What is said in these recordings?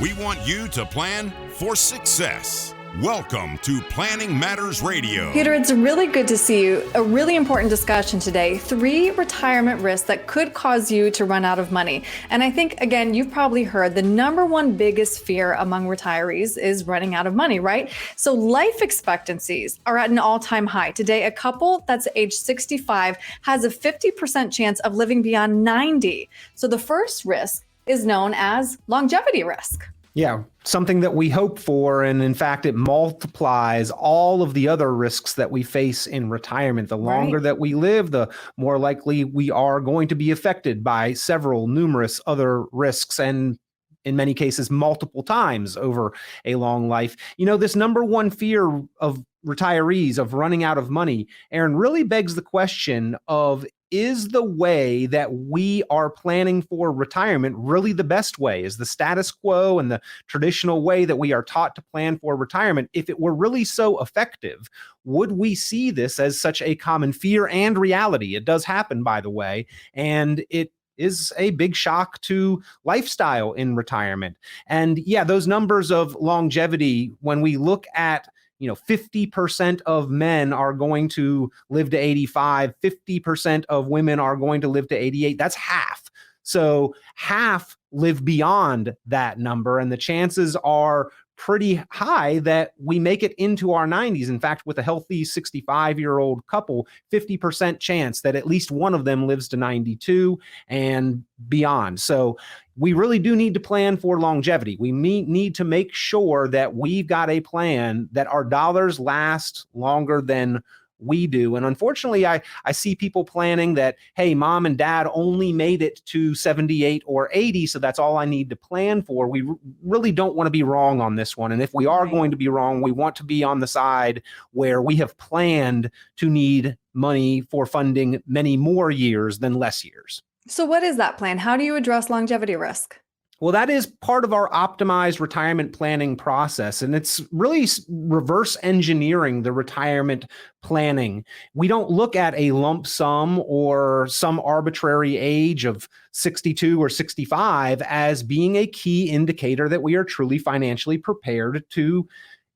We want you to plan for success. Welcome to Planning Matters Radio. Peter, it's really good to see you. A really important discussion today. 3 retirement risks that could cause you to run out of money. And I think, again, you've probably heard the number one biggest fear among retirees is running out of money, right? So life expectancies are at an all-time high. Today, a couple that's age 65 has a 50% chance of living beyond 90. So the first risk is known as longevity risk. Yeah, something that we hope for. And in fact, it multiplies all of the other risks that we face in retirement. The longer that we live, the more likely we are going to be affected by numerous other risks, and in many cases, multiple times over a long life. You know, this number one fear of retirees of running out of money, Erin, really begs the question of, is the way that we are planning for retirement really the best way? Is the status quo and the traditional way that we are taught to plan for retirement, if it were really so effective, would we see this as such a common fear and reality? It does happen, by the way, and it is a big shock to lifestyle in retirement. And yeah, those numbers of longevity, when we look at 50% of men are going to live to 85, 50% of women are going to live to 88. That's half. So half live beyond that number, and the chances are pretty high that we make it into our 90s. In fact, with a healthy 65-year-old couple, 50% chance that at least one of them lives to 92 and beyond. So we really do need to plan for longevity. We need to make sure that we've got a plan that our dollars last longer than we do. And unfortunately, I see people planning that, hey, mom and dad only made it to 78 or 80, so that's all I need to plan for. We really don't want to be wrong on this one. And if we are going to be wrong, we want to be on the side where we have planned to need money for funding many more years than less years. So what is that plan? How do you address longevity risk? Well, that is part of our optimized retirement planning process, and it's really reverse engineering the retirement planning. We don't look at a lump sum or some arbitrary age of 62 or 65 as being a key indicator that we are truly financially prepared to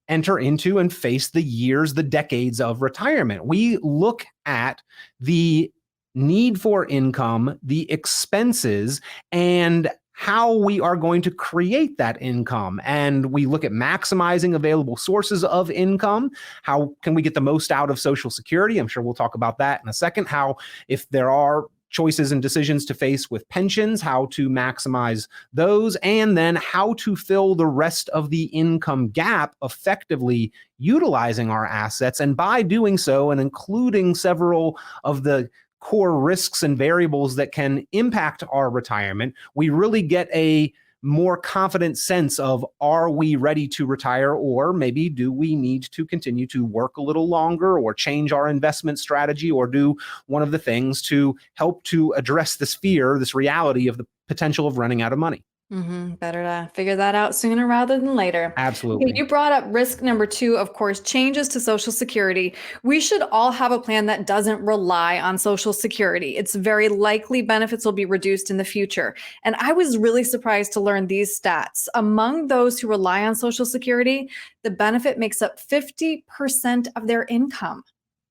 enter into and face the years, the decades of retirement. We look at the need for income, the expenses, and how we are going to create that income. And we look at maximizing available sources of income. How can we get the most out of Social Security? I'm sure we'll talk about that in a second. How, if there are choices and decisions to face with pensions, how to maximize those, and then how to fill the rest of the income gap effectively utilizing our assets. And by doing so, and including several of the core risks and variables that can impact our retirement, we really get a more confident sense of, are we ready to retire, or maybe do we need to continue to work a little longer or change our investment strategy or do one of the things to help to address this fear, this reality of the potential of running out of money. Better to figure that out sooner rather than later. Absolutely. You brought up risk number 2, of course, changes to Social Security. We should all have a plan that doesn't rely on Social Security. It's very likely benefits will be reduced in the future. And I was really surprised to learn these stats. Among those who rely on Social Security, the benefit makes up 50% of their income.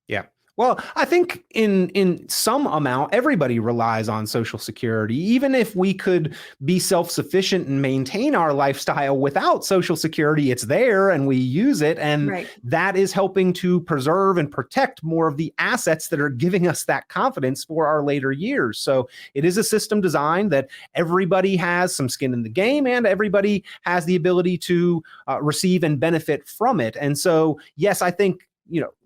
Yeah. Well, I think in some amount, everybody relies on Social Security. Even if we could be self-sufficient and maintain our lifestyle without Social Security, it's there and we use it. And that is helping to preserve and protect more of the assets that are giving us that confidence for our later years. So it is a system designed that everybody has some skin in the game and everybody has the ability to receive and benefit from it. And so, yes, I think,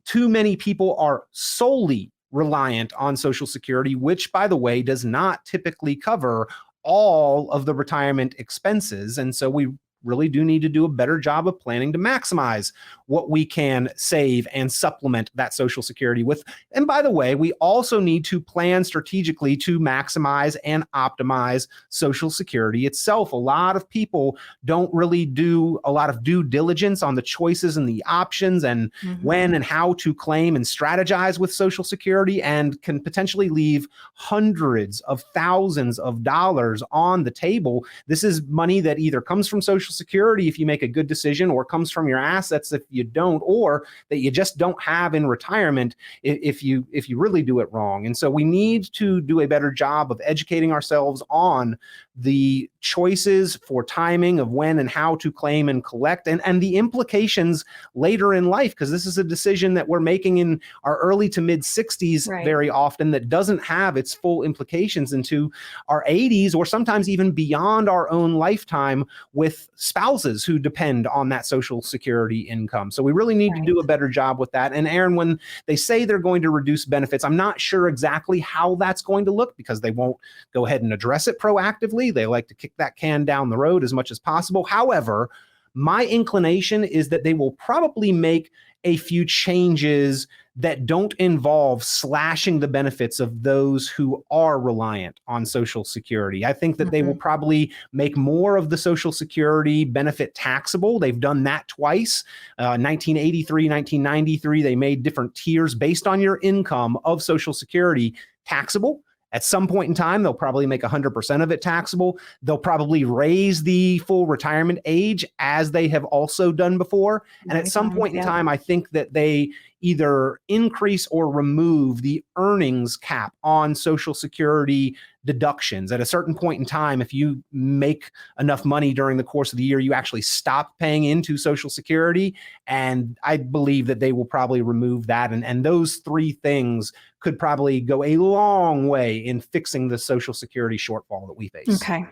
too many people are solely reliant on Social Security, which, by the way, does not typically cover all of the retirement expenses. And so we really do need to do a better job of planning to maximize what we can save and supplement that Social Security with. And by the way, we also need to plan strategically to maximize and optimize Social Security itself. A lot of people don't really do a lot of due diligence on the choices and the options and when and how to claim and strategize with Social Security, and can potentially leave hundreds of thousands of dollars on the table. This is money that either comes from Social Social Security if you make a good decision, or comes from your assets if you don't, or that you just don't have in retirement if you really do it wrong. And so we need to do a better job of educating ourselves on the choices for timing of when and how to claim and collect, and the implications later in life, because this is a decision that we're making in our early to mid 60s very often that doesn't have its full implications into our 80s, or sometimes even beyond our own lifetime, with spouses who depend on that Social Security income. So we really need to do a better job with that. And Erin, when they say they're going to reduce benefits, I'm not sure exactly how that's going to look, because they won't go ahead and address it proactively. They like to kick that can down the road as much as possible. However, my inclination is that they will probably make a few changes that don't involve slashing the benefits of those who are reliant on Social Security. I think that they will probably make more of the Social Security benefit taxable. They've done that twice. 1983, 1993, they made different tiers based on your income of Social Security taxable. At some point in time, they'll probably make 100% of it taxable. They'll probably raise the full retirement age, as they have also done before. And at some point in time, I think that they either increase or remove the earnings cap on Social Security deductions. At a certain point in time, if you make enough money during the course of the year, you actually stop paying into Social Security. And I believe that they will probably remove that. And those three things could probably go a long way in fixing the Social Security shortfall that we face. Okay.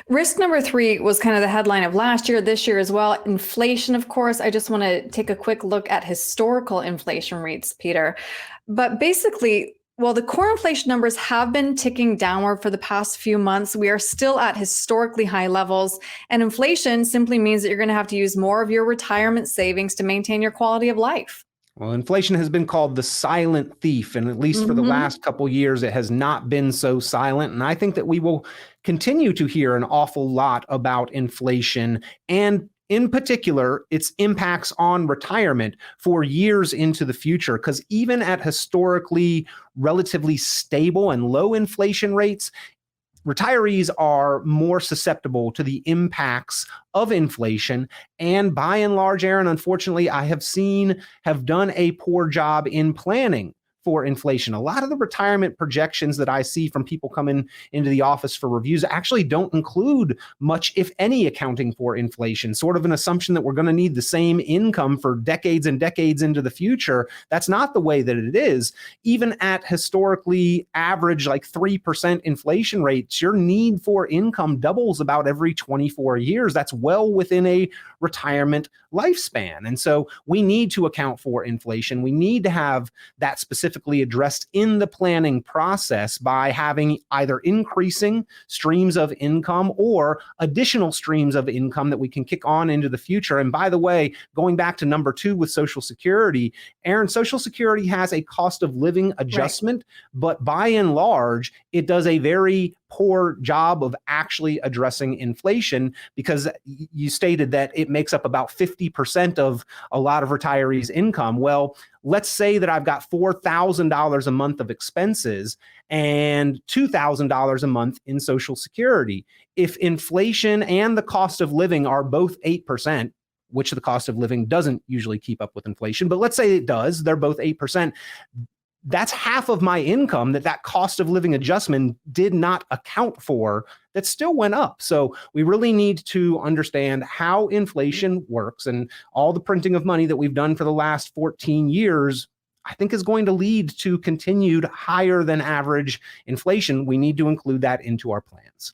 Risk number 3 was kind of the headline of last year, this year as well. Inflation, of course. I just want to take a quick look at historical inflation rates, Peter. But basically, well, the core inflation numbers have been ticking downward for the past few months. We are still at historically high levels. And inflation simply means that you're going to have to use more of your retirement savings to maintain your quality of life. Well, inflation has been called the silent thief, and at least for the last couple of years, it has not been so silent. And I think that we will continue to hear an awful lot about inflation, and in particular, its impacts on retirement for years into the future. Because even at historically relatively stable and low inflation rates, retirees are more susceptible to the impacts of inflation. And by and large, Erin, unfortunately, I have done a poor job in planning for inflation. A lot of the retirement projections that I see from people coming into the office for reviews actually don't include much, if any, accounting for inflation, sort of an assumption that we're going to need the same income for decades and decades into the future. That's not the way that it is. Even at historically average, like 3% inflation rates, your need for income doubles about every 24 years. That's well within a retirement lifespan. And so we need to account for inflation. We need to have that specifically addressed in the planning process by having either increasing streams of income or additional streams of income that we can kick on into the future. And by the way, going back to number 2 with Social Security, Erin, Social Security has a cost of living adjustment, but by and large, it does a very poor job of actually addressing inflation, because you stated that it makes up about 50% of a lot of retirees' income. Well, let's say that I've got $4,000 a month of expenses and $2,000 a month in Social Security. If inflation and the cost of living are both 8%, which the cost of living doesn't usually keep up with inflation, but let's say it does, they're both 8%. That's half of my income that cost of living adjustment did not account for, that still went up. So we really need to understand how inflation works, and all the printing of money that we've done for the last 14 years, I think, is going to lead to continued higher than average inflation. We need to include that into our plans.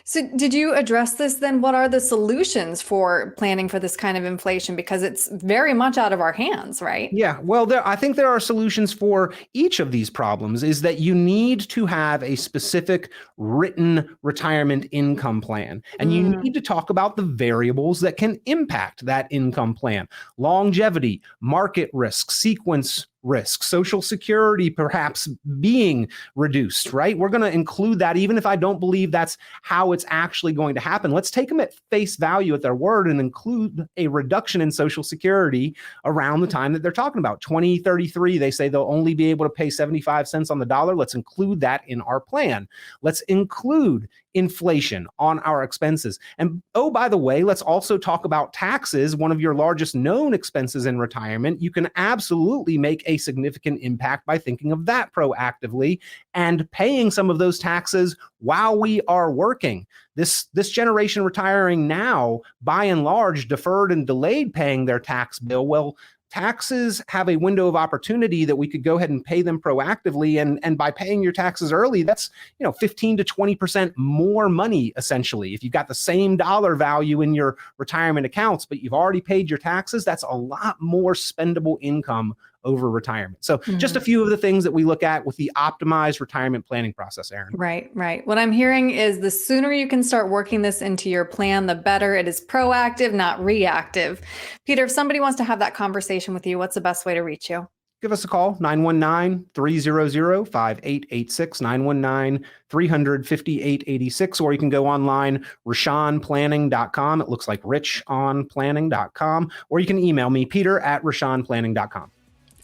So did you address this then? What are the solutions for planning for this kind of inflation? Because it's very much out of our hands, right? Yeah, well, I think there are solutions for each of these problems. Is that you need to have a specific written retirement income plan. And you need to talk about the variables that can impact that income plan: longevity, market risk, sequence risk, Social Security perhaps being reduced, right? We're going to include that, even if I don't believe that's how it's actually going to happen. Let's take them at face value at their word and include a reduction in Social Security around the time that they're talking about. 2033, they say they'll only be able to pay 75 cents on the dollar. Let's include that in our plan. Let's include inflation on our expenses. And oh, by the way, let's also talk about taxes, one of your largest known expenses in retirement. You can absolutely make a significant impact by thinking of that proactively and paying some of those taxes while we are working. This generation retiring now, by and large, deferred and delayed paying their tax bill. Well, taxes have a window of opportunity that we could go ahead and pay them proactively. And by paying your taxes early, that's 15 to 20% more money, essentially. If you've got the same dollar value in your retirement accounts, but you've already paid your taxes, that's a lot more spendable income over retirement. So just a few of the things that we look at with the optimized retirement planning process, Erin. Right. What I'm hearing is the sooner you can start working this into your plan, the better. It is proactive, not reactive. Peter, if somebody wants to have that conversation with you, what's the best way to reach you? Give us a call, 919-300-5886, 919-300-5886, or you can go online, RichonPlanning.com. It looks like RichonPlanning.com, or you can email me, Peter@RichonPlanning.com.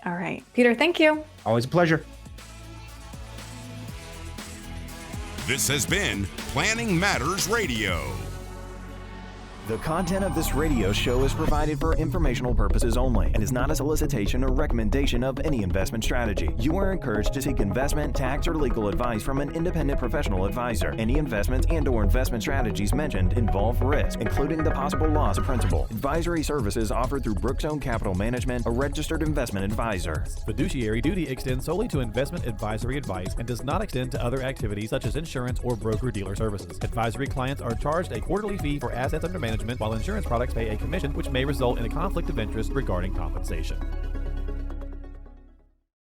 All right. Peter, thank you. Always a pleasure. This has been Planning Matters Radio. The content of this radio show is provided for informational purposes only and is not a solicitation or recommendation of any investment strategy. You are encouraged to seek investment, tax, or legal advice from an independent professional advisor. Any investments and/or investment strategies mentioned involve risk, including the possible loss of principal. Advisory services offered through Brookstone Capital Management, a registered investment advisor. Fiduciary duty extends solely to investment advisory advice and does not extend to other activities such as insurance or broker-dealer services. Advisory clients are charged a quarterly fee for assets under management, while insurance products pay a commission, which may result in a conflict of interest regarding compensation.